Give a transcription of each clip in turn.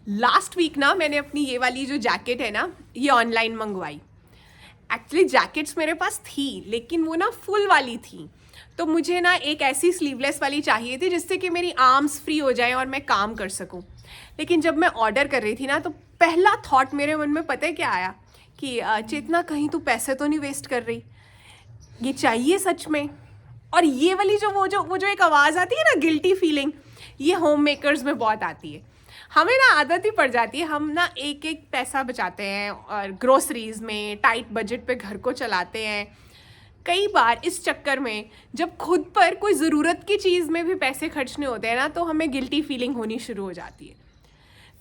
Last week ना मैंने अपनी ये वाली जो जैकेट है ना ये ऑनलाइन मंगवाई। एक्चुअली जैकेट्स मेरे पास थी लेकिन वो ना फुल वाली थी, तो मुझे ना एक ऐसी स्लीवलेस वाली चाहिए थी जिससे कि मेरी आर्म्स फ्री हो जाएं और मैं काम कर सकूं। लेकिन जब मैं ऑर्डर कर रही थी ना तो पहला थॉट मेरे मन में पता है क्या आया कि चेतना कहीं तू पैसे तो नहीं वेस्ट कर रही, ये चाहिए सच में। और ये वाली जो वो जो एक आवाज़ आती है ना गिल्टी फीलिंग, ये होम मेकर्स में बहुत आती है। हमें ना आदत ही पड़ जाती है, हम ना एक एक पैसा बचाते हैं और ग्रोसरीज में टाइट बजट पे घर को चलाते हैं। कई बार इस चक्कर में जब खुद पर कोई ज़रूरत की चीज़ में भी पैसे खर्चने होते हैं ना तो हमें गिल्टी फीलिंग होनी शुरू हो जाती है।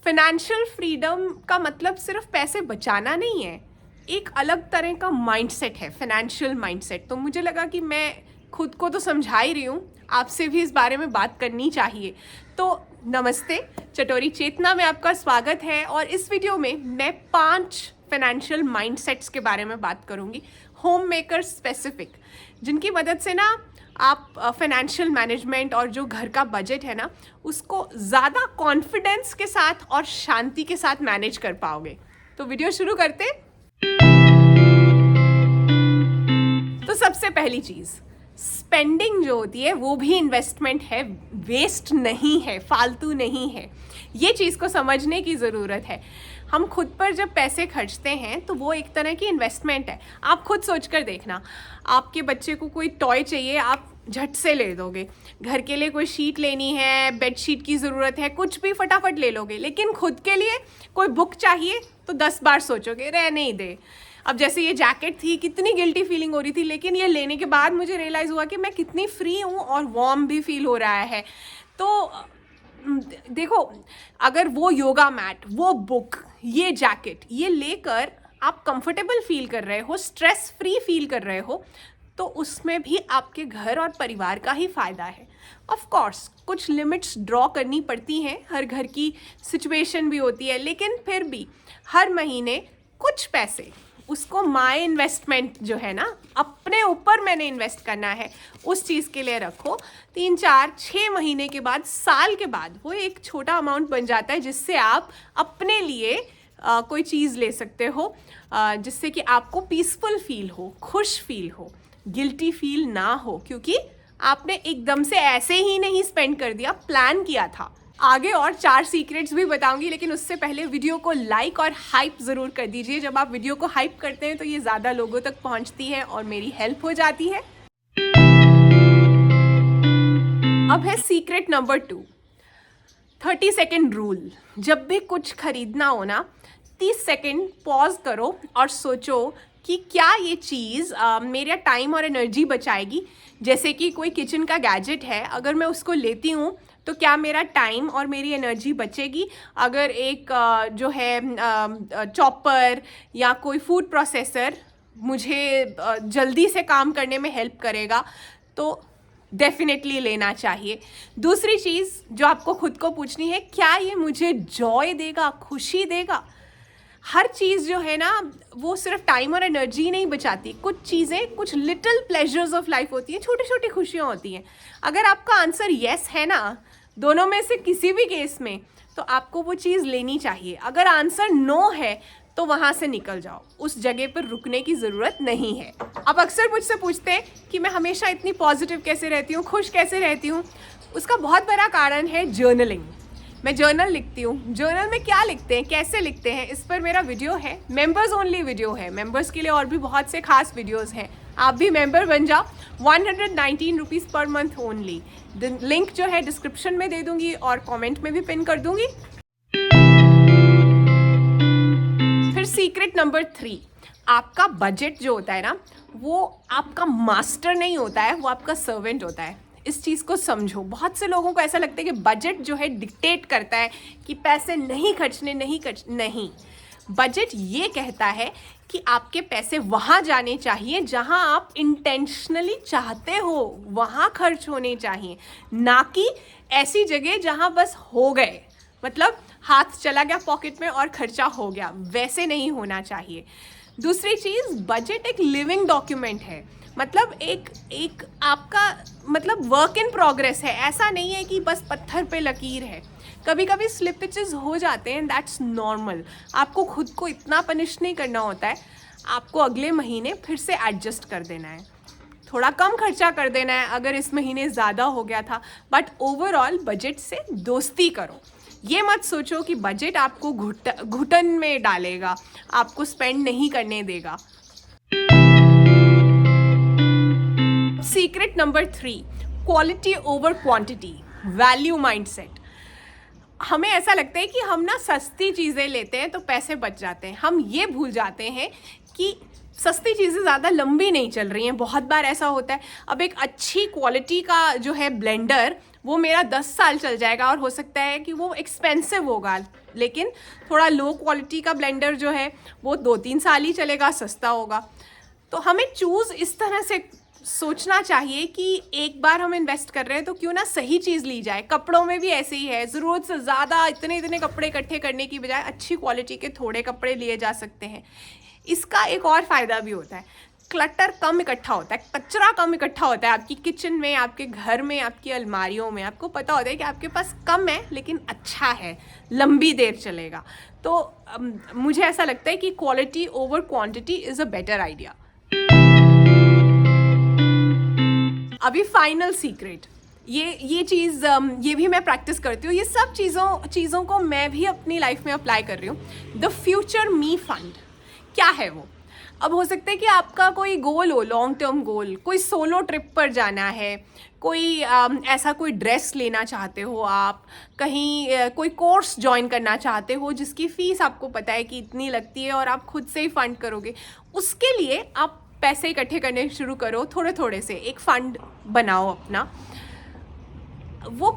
फाइनेंशियल फ्रीडम का मतलब सिर्फ पैसे बचाना नहीं है, एक अलग तरह का माइंडसेट है, फाइनेंशियल माइंडसेट। तो मुझे लगा कि मैं खुद को तो समझा ही रही हूँ, आपसे भी इस बारे में बात करनी चाहिए। तो नमस्ते, चटोरी चेतना में आपका स्वागत है। और इस वीडियो में मैं 5 फाइनेंशियल माइंडसेट्स के बारे में बात करूँगी, होम मेकर स्पेसिफिक, जिनकी मदद से ना आप फाइनेंशियल मैनेजमेंट और जो घर का बजट है ना उसको ज़्यादा कॉन्फिडेंस के साथ और शांति के साथ मैनेज कर पाओगे। तो वीडियो शुरू करते। तो सबसे पहली चीज़, स्पेंडिंग जो होती है वो भी इन्वेस्टमेंट है, वेस्ट नहीं है, फालतू नहीं है। ये चीज़ को समझने की ज़रूरत है। हम खुद पर जब पैसे खर्चते हैं तो वो एक तरह की इन्वेस्टमेंट है। आप खुद सोच कर देखना, आपके बच्चे को कोई टॉय चाहिए, आप झट से ले दोगे। घर के लिए कोई शीट लेनी है, बेड शीट की ज़रूरत है, कुछ भी फटाफट ले लोगे। लेकिन खुद के लिए कोई बुक चाहिए तो 10 बार सोचोगे, रहने ही दे। अब जैसे ये जैकेट थी, कितनी गिल्टी फीलिंग हो रही थी, लेकिन ये लेने के बाद मुझे रियलाइज़ हुआ कि मैं कितनी फ्री हूँ और वार्म भी फील हो रहा है। तो देखो, अगर वो योगा मैट, वो बुक, ये जैकेट, ये लेकर आप कंफर्टेबल फील कर रहे हो, स्ट्रेस फ्री फील कर रहे हो, तो उसमें भी आपके घर और परिवार का ही फ़ायदा है। ऑफ कोर्स कुछ लिमिट्स ड्रॉ करनी पड़ती हैं, हर घर की सिचुएशन भी होती है, लेकिन फिर भी हर महीने कुछ पैसे, उसको माय इन्वेस्टमेंट जो है ना, अपने ऊपर मैंने इन्वेस्ट करना है, उस चीज़ के लिए रखो। 3, 4, 6 महीने के बाद, साल के बाद वो एक छोटा अमाउंट बन जाता है जिससे आप अपने लिए कोई चीज़ ले सकते हो, जिससे कि आपको पीसफुल फील हो, खुश फील हो, गिल्टी फील ना हो, क्योंकि आपने एकदम से ऐसे ही नहीं स्पेंड कर दिया, प्लान किया था। आगे और 4 सीक्रेट्स भी बताऊंगी, लेकिन उससे पहले वीडियो को लाइक और हाइप ज़रूर कर दीजिए। जब आप वीडियो को हाइप करते हैं तो ये ज़्यादा लोगों तक पहुंचती है और मेरी हेल्प हो जाती है। अब है सीक्रेट नंबर 2, 30 सेकेंड रूल। जब भी कुछ खरीदना हो ना, 30 सेकेंड पॉज करो और सोचो कि क्या ये चीज़ मेरा टाइम और एनर्जी बचाएगी। जैसे कि कोई किचन का गैजेट है, अगर मैं उसको लेती हूँ तो क्या मेरा टाइम और मेरी एनर्जी बचेगी। अगर एक जो है चॉपर या कोई फूड प्रोसेसर मुझे जल्दी से काम करने में हेल्प करेगा तो डेफिनेटली लेना चाहिए। दूसरी चीज़ जो आपको खुद को पूछनी है, क्या ये मुझे जॉय देगा, खुशी देगा। हर चीज़ जो है ना वो सिर्फ टाइम और एनर्जी नहीं बचाती, कुछ चीज़ें, कुछ लिटिल प्लेजर्स ऑफ लाइफ होती हैं, छोटी छोटी खुशियाँ होती हैं। अगर आपका आंसर येस है ना दोनों में से किसी भी केस में, तो आपको वो चीज़ लेनी चाहिए। अगर आंसर नो है तो वहाँ से निकल जाओ, उस जगह पर रुकने की ज़रूरत नहीं है। अब अक्सर मुझसे पूछते हैं कि मैं हमेशा इतनी पॉजिटिव कैसे रहती हूँ, खुश कैसे रहती हूँ। उसका बहुत बड़ा कारण है जर्नलिंग। मैं जर्नल लिखती हूँ। जर्नल में क्या लिखते हैं, कैसे लिखते हैं, इस पर मेरा वीडियो है, मेंबर्स ओनली वीडियो है। मेंबर्स के लिए और भी बहुत से खास वीडियोस हैं, आप भी मेंबर बन जाओ। 119 rupees per month only. Link जो है डिस्क्रिप्शन में दे दूंगी और कमेंट में भी पिन कर दूंगी। फिर सीक्रेट नंबर 3, आपका बजट जो होता है ना वो आपका मास्टर नहीं होता है, वो आपका सर्वेंट होता है। इस चीज़ को समझो। बहुत से लोगों को ऐसा लगता है कि बजट जो है डिक्टेट करता है कि पैसे नहीं खर्चने, नहीं। बजट ये कहता है कि आपके पैसे वहाँ जाने चाहिए जहाँ आप इंटेंशनली चाहते हो, वहाँ खर्च होने चाहिए, ना कि ऐसी जगह जहाँ बस हो गए, मतलब हाथ चला गया पॉकेट में और खर्चा हो गया, वैसे नहीं होना चाहिए। दूसरी चीज़, बजट एक लिविंग डॉक्यूमेंट है, मतलब एक आपका मतलब वर्क इन प्रोग्रेस है। ऐसा नहीं है कि बस पत्थर पे लकीर है। कभी कभी स्लिपेजेस हो जाते हैं, दैट्स नॉर्मल। आपको खुद को इतना पनिश नहीं करना होता है, आपको अगले महीने फिर से एडजस्ट कर देना है, थोड़ा कम खर्चा कर देना है अगर इस महीने ज़्यादा हो गया था, बट ओवरऑल बजट से दोस्ती करो। ये मत सोचो कि बजट आपको घुटन में डालेगा, आपको स्पेंड नहीं करने देगा। Secret number 3, quality over quantity, value mindset. हमें ऐसा लगता है कि हम ना सस्ती चीज़ें लेते हैं तो पैसे बच जाते हैं। हम ये भूल जाते हैं कि सस्ती चीज़ें ज़्यादा लंबी नहीं चल रही हैं। बहुत बार ऐसा होता है, अब एक अच्छी क्वालिटी का जो है ब्लेंडर, वो मेरा 10 साल चल जाएगा और हो सकता है कि वो एक्सपेंसिव होगा, लेकिन थोड़ा लो क्वालिटी का ब्लेंडर जो है वो 2-3 साल ही चलेगा, सस्ता होगा। तो हमें चूज़ इस तरह से सोचना चाहिए कि एक बार हम इन्वेस्ट कर रहे हैं तो क्यों ना सही चीज़ ली जाए। कपड़ों में भी ऐसे ही है, ज़रूरत से ज़्यादा इतने कपड़े इकट्ठे करने की बजाय अच्छी क्वालिटी के थोड़े कपड़े लिए जा सकते हैं। इसका एक और फ़ायदा भी होता है, क्लटर कम इकट्ठा होता है, कचरा कम इकट्ठा होता है आपकी किचन में, आपके घर में, आपकी अलमारियों में। आपको पता होता है कि आपके पास कम है लेकिन अच्छा है, लंबी देर चलेगा। तो मुझे ऐसा लगता है कि quality over quantity is a better idea. अभी फाइनल सीक्रेट, ये चीज़ ये भी मैं प्रैक्टिस करती हूँ, ये सब चीज़ों को मैं भी अपनी लाइफ में अप्लाई कर रही हूँ। द फ्यूचर मी फंड क्या है वो? अब हो सकता है कि आपका कोई गोल हो, लॉन्ग टर्म गोल, कोई सोलो ट्रिप पर जाना है, कोई ऐसा कोई ड्रेस लेना चाहते हो आप, कहीं कोई कोर्स ज्वाइन करना चाहते हो जिसकी फ़ीस आपको पता है कि इतनी लगती है और आप खुद से ही फंड करोगे। उसके लिए आप पैसे इकट्ठे करने शुरू करो, थोड़े थोड़े से एक फ़ंड बनाओ अपना। वो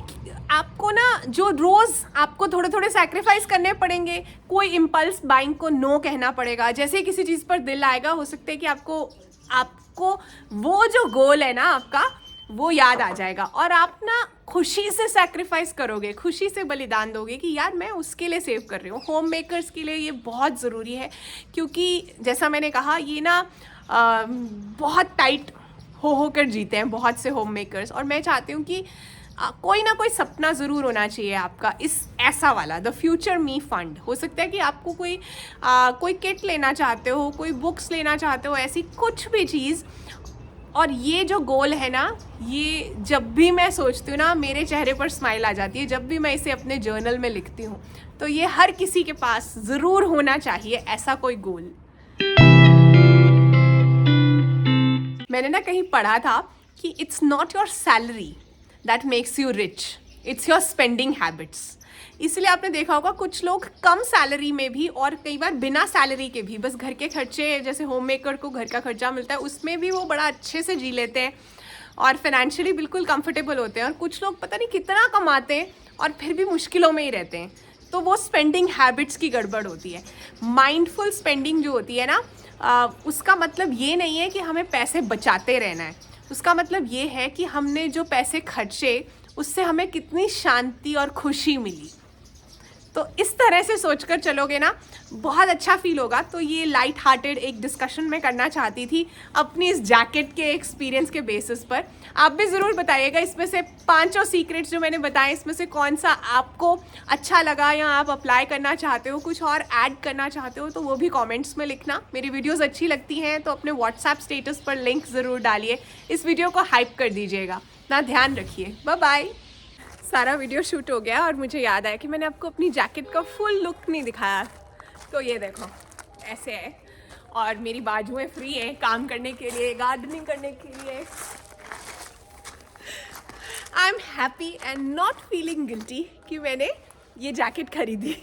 आपको ना जो रोज़ आपको थोड़े थोड़े सैक्रिफाइस करने पड़ेंगे, कोई इम्पल्स बाइंग को नो कहना पड़ेगा। जैसे किसी चीज़ पर दिल आएगा, हो सकता है कि आपको वो जो गोल है ना आपका, वो याद आ जाएगा और आप ना खुशी से सैक्रिफाइस करोगे, खुशी से बलिदान दोगे कि यार मैं उसके लिए सेव कर रही हूँ। होम मेकर्स के लिए ये बहुत ज़रूरी है, क्योंकि जैसा मैंने कहा, ये ना बहुत टाइट होकर जीते हैं बहुत से होम मेकर्स। और मैं चाहती हूँ कि कोई ना कोई सपना ज़रूर होना चाहिए आपका, इस ऐसा वाला द फ्यूचर मी फंड। हो सकता है कि आपको कोई किट लेना चाहते हो, कोई बुक्स लेना चाहते हो, ऐसी कुछ भी चीज़। और ये जो गोल है ना, ये जब भी मैं सोचती हूँ ना, मेरे चेहरे पर स्माइल आ जाती है जब भी मैं इसे अपने जर्नल में लिखती हूँ। तो ये हर किसी के पास ज़रूर होना चाहिए ऐसा कोई गोल। मैंने ना कहीं पढ़ा था कि it's not your salary that makes you rich, it's your spending habits. इसलिए आपने देखा होगा कुछ लोग कम सैलरी में भी, और कई बार बिना सैलरी के भी, बस घर के खर्चे, जैसे होम मेकर को घर का खर्चा मिलता है उसमें भी वो बड़ा अच्छे से जी लेते हैं और फाइनेंशियली बिल्कुल कंफर्टेबल होते हैं। और कुछ लोग पता नहीं कितना कमाते हैं और फिर भी मुश्किलों में ही रहते हैं। तो वो स्पेंडिंग हैबिट्स की गड़बड़ होती है। माइंडफुल स्पेंडिंग जो होती है ना, उसका मतलब ये नहीं है कि हमें पैसे बचाते रहना है। उसका मतलब ये है कि हमने जो पैसे खर्चे उससे हमें कितनी शांति और खुशी मिली। तो इस तरह से सोचकर चलोगे ना, बहुत अच्छा फील होगा। तो ये लाइट हार्टेड एक डिस्कशन मैं करना चाहती थी अपनी इस जैकेट के एक्सपीरियंस के बेसिस पर। आप भी ज़रूर बताइएगा इसमें से 5 सीक्रेट्स जो मैंने बताए, इसमें से कौन सा आपको अच्छा लगा या आप अप्लाई करना चाहते हो, कुछ और ऐड करना चाहते हो, तो वो भी कमेंट्स में लिखना। मेरी वीडियोज़ अच्छी लगती हैं तो अपने व्हाट्सएप स्टेटस पर लिंक ज़रूर डालिए, इस वीडियो को हाइप कर दीजिएगा। ना ध्यान रखिए, बाय बाय। सारा वीडियो शूट हो गया और मुझे याद आया कि मैंने आपको अपनी जैकेट का फुल लुक नहीं दिखाया। तो ये देखो, ऐसे है और मेरी बाजुएं फ्री हैं काम करने के लिए, गार्डनिंग करने के लिए। I am happy and not feeling guilty कि मैंने ये जैकेट खरीदी।